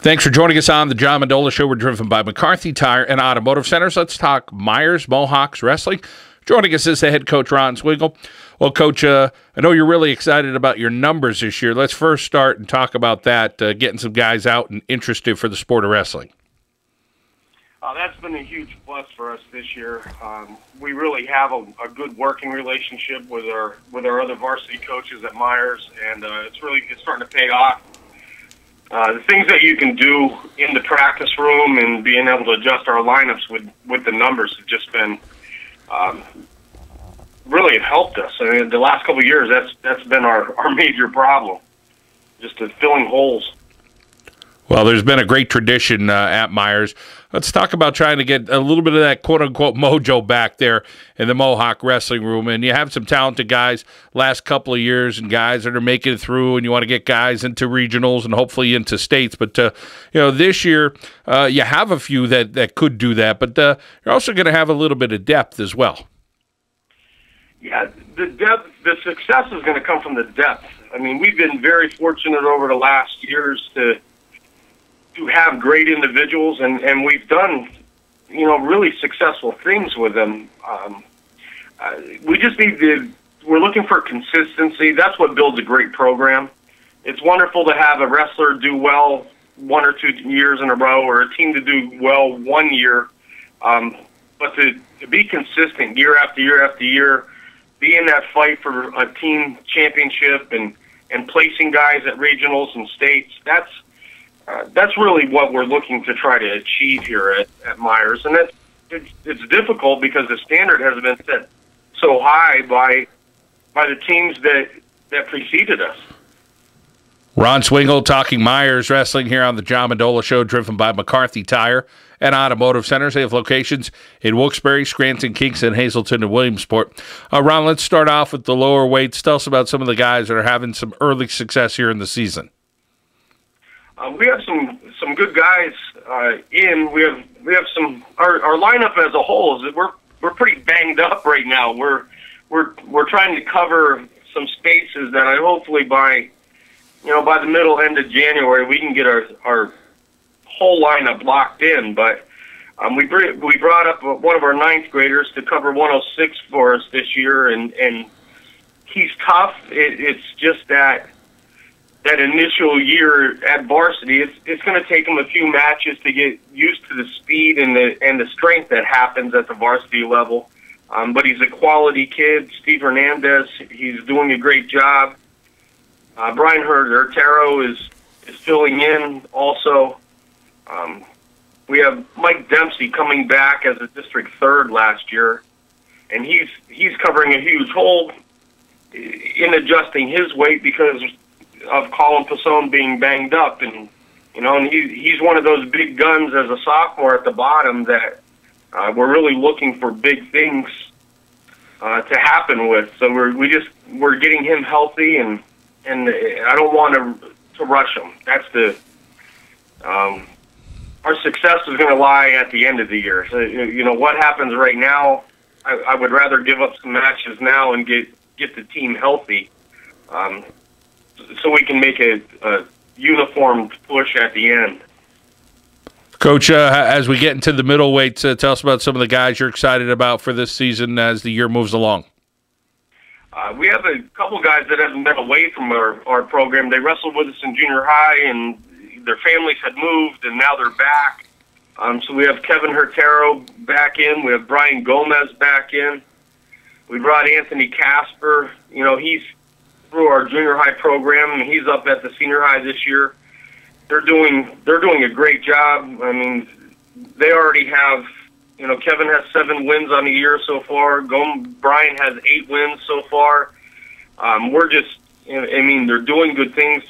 Thanks for joining us on the John Mendola Show. We're driven by McCarthy Tire and Automotive Centers. Let's talk Meyers Mohawks Wrestling. Joining us is the head coach, Ron Swingle. Well, Coach, I know you're really excited about your numbers this year. Let's first start and talk about that, getting some guys out and interested for the sport of wrestling. That's been a huge plus for us this year. We really have a good working relationship with our other varsity coaches at Meyers, and it's starting to pay off. The things that you can do in the practice room and being able to adjust our lineups with the numbers have just been really have helped us. I mean, the last couple of years, that's been our major problem, just filling holes. Well, there's been a great tradition at Meyers. Let's talk about trying to get a little bit of that quote-unquote mojo back there in the Mohawk wrestling room. And you have some talented guys last couple of years and guys that are making it through, and you want to get guys into regionals and hopefully into states. But, this year you have a few that could do that, but you're also going to have a little bit of depth as well. Yeah, the success is going to come from the depth. I mean, we've been very fortunate over the last years to have great individuals, and we've done, really successful things with them. We just we're looking for consistency. That's what builds a great program. It's wonderful to have a wrestler do well 1 or 2 years in a row, or a team to do well 1 year. But to be consistent year after year after year, be in that fight for a team championship and placing guys at regionals and states, that's really what we're looking to try to achieve here at Meyers. And it's difficult because the standard has been set so high by the teams that preceded us. Ron Swingle talking Meyers Wrestling here on the John Mendola Show, driven by McCarthy Tire and Automotive Centers. They have locations in Wilkes-barre, Scranton, Kingston, Hazleton, and Williamsport. Ron, let's start off with the lower weights. Tell us about some of the guys that are having some early success here in the season. We have some good guys in. We have some. Our lineup as a whole is that we're pretty banged up right now. We're trying to cover some spaces that I hopefully by the middle end of January we can get our whole lineup locked in. But we brought up one of our 9th graders to cover 106 for us this year, and he's tough. It's just that initial year at varsity, it's going to take him a few matches to get used to the speed and the strength that happens at the varsity level. But he's a quality kid. Steve Hernandez, he's doing a great job. Brian Hurtero is filling in also. We have Mike Dempsey coming back as a district 3rd last year, and he's covering a huge hole in adjusting his weight because of Colin Pasone being banged up, and he's one of those big guns as a sophomore at the bottom that we're really looking for big things to happen with. So we're getting him healthy, and I don't want to rush him. That's our success is going to lie at the end of the year. So what happens right now, I would rather give up some matches now and get the team healthy. So we can make a uniformed push at the end. Coach, as we get into the middleweights, tell us about some of the guys you're excited about for this season as the year moves along. We have a couple guys that haven't been away from our program. They wrestled with us in junior high, and their families had moved, and now they're back. So we have Kevin Hurtero back in. We have Brian Gomez back in. We brought Anthony Casper. He's through our junior high program, and he's up at the senior high this year. They're doing a great job. I mean, they already have, Kevin has 7 wins on the year so far. Brian has 8 wins so far. We're just, they're doing good things.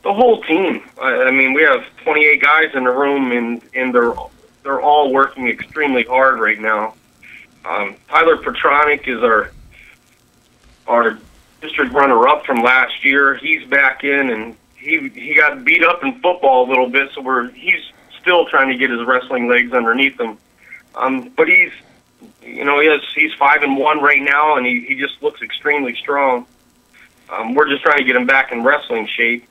The whole team. We have 28 guys in the room, and they're all working extremely hard right now. Tyler Petronic is our district runner-up from last year. He's back in, and he got beat up in football a little bit, so he's still trying to get his wrestling legs underneath him. But he's 5-1 right now, and he just looks extremely strong. We're just trying to get him back in wrestling shape.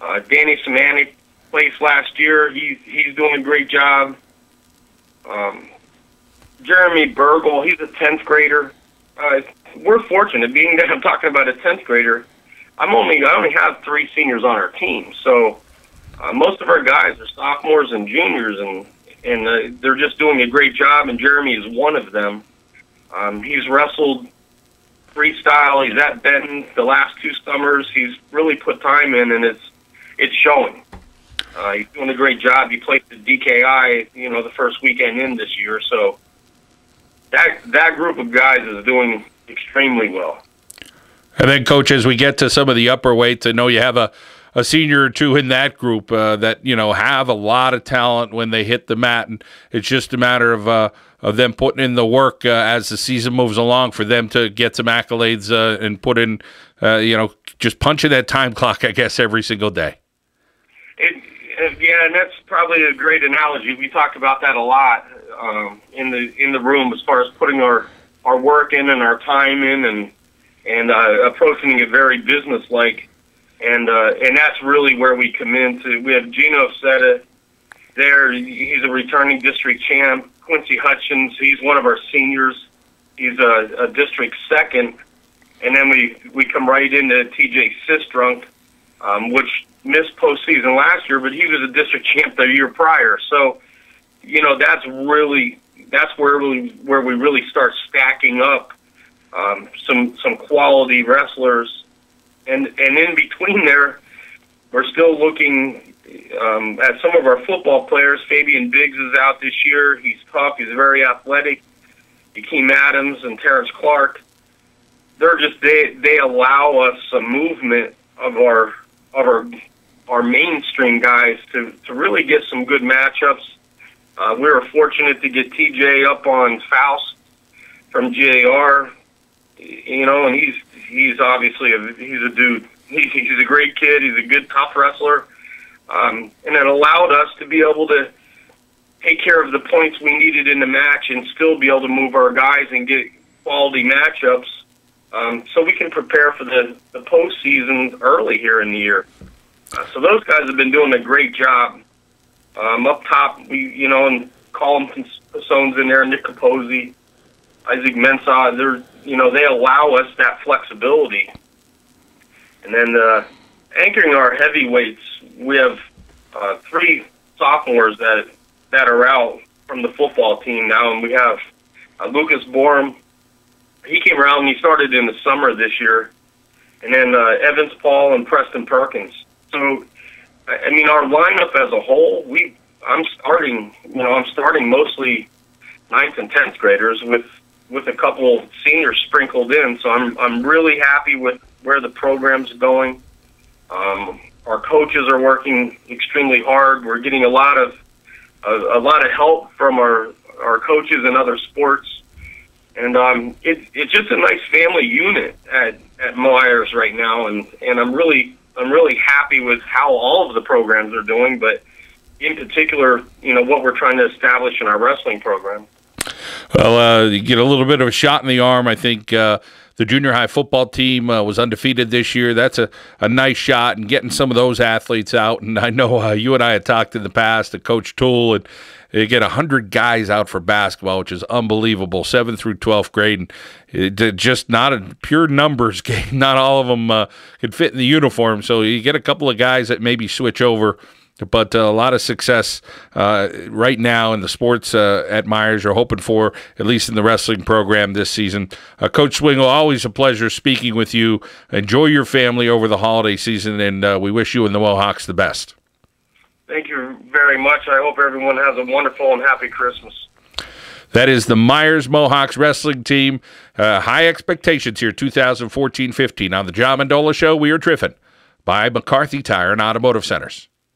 Danny Samanik place last year. He's doing a great job. Jeremy Bergold, he's a 10th grader. We're fortunate, being that I'm talking about a 10th grader. I only have 3 seniors on our team, so most of our guys are sophomores and juniors, and they're just doing a great job. And Jeremy is one of them. He's wrestled freestyle. He's at Benton the last 2 summers. He's really put time in, and it's showing. He's doing a great job. He played the DKI, the first weekend in this year. So that group of guys is doing extremely well. And then, Coach, as we get to some of the upper weights, I know you have a senior or 2 in that group that have a lot of talent when they hit the mat, and it's just a matter of them putting in the work as the season moves along for them to get some accolades and put in, just punching that time clock, I guess, every single day. Yeah, and that's probably a great analogy. We talk about that a lot in the room as far as putting our work in and our time in and approaching it very business-like. And that's really where we come into. We have Gino Setta there. He's a returning district champ. Quince Hutchings, he's one of our seniors. He's a district second. And then we come right into TJ Cistrunk, which missed postseason last year, but he was a district champ the year prior. So, that's where we really start stacking up some quality wrestlers. And in between there, we're still looking at some of our football players. Fabian Biggs is out this year. He's tough. He's very athletic. Hakeem Adams and Terrence Clark. They're just they allow us some movement of our mainstream guys to really get some good matchups. We were fortunate to get TJ up on Faust from JR. And he's obviously he's a dude. He's a great kid. He's a good, tough wrestler. And it allowed us to be able to take care of the points we needed in the match and still be able to move our guys and get quality matchups so we can prepare for the postseason early here in the year. So those guys have been doing a great job. Up top, and Colin Pasone's in there, Nick Capozzi, Isaac Mensah. They allow us that flexibility. And then anchoring our heavyweights, we have 3 sophomores that are out from the football team now, and we have Lucas Borum. He came around and he started in the summer this year, and then Evans Paul and Preston Perkins. So, our lineup as a whole, I'm starting mostly 9th and 10th graders with a couple seniors sprinkled in. So I'm really happy with where the program's going. Our coaches are working extremely hard. We're getting a lot of help from our coaches in other sports, and it's just a nice family unit at Meyers right now. And I'm really happy with how all of the programs are doing, but in particular, what we're trying to establish in our wrestling program. Well, you get a little bit of a shot in the arm. I think the junior high football team was undefeated this year. That's a nice shot, and getting some of those athletes out. And I know you and I had talked in the past to Coach Toole, and you get 100 guys out for basketball, which is unbelievable, 7th through 12th grade. And just not a pure numbers game. Not all of them can fit in the uniform. So you get a couple of guys that maybe switch over. But a lot of success right now in the sports at Meyers. You're hoping for, at least in the wrestling program this season. Coach Swingle, always a pleasure speaking with you. Enjoy your family over the holiday season, and we wish you and the Mohawks the best. Thank you very much. I hope everyone has a wonderful and happy Christmas. That is the Meyers Mohawks Wrestling Team. High expectations here, 2014-15. On the John Mendola Show, we are driven by McCarthy Tire and Automotive Centers.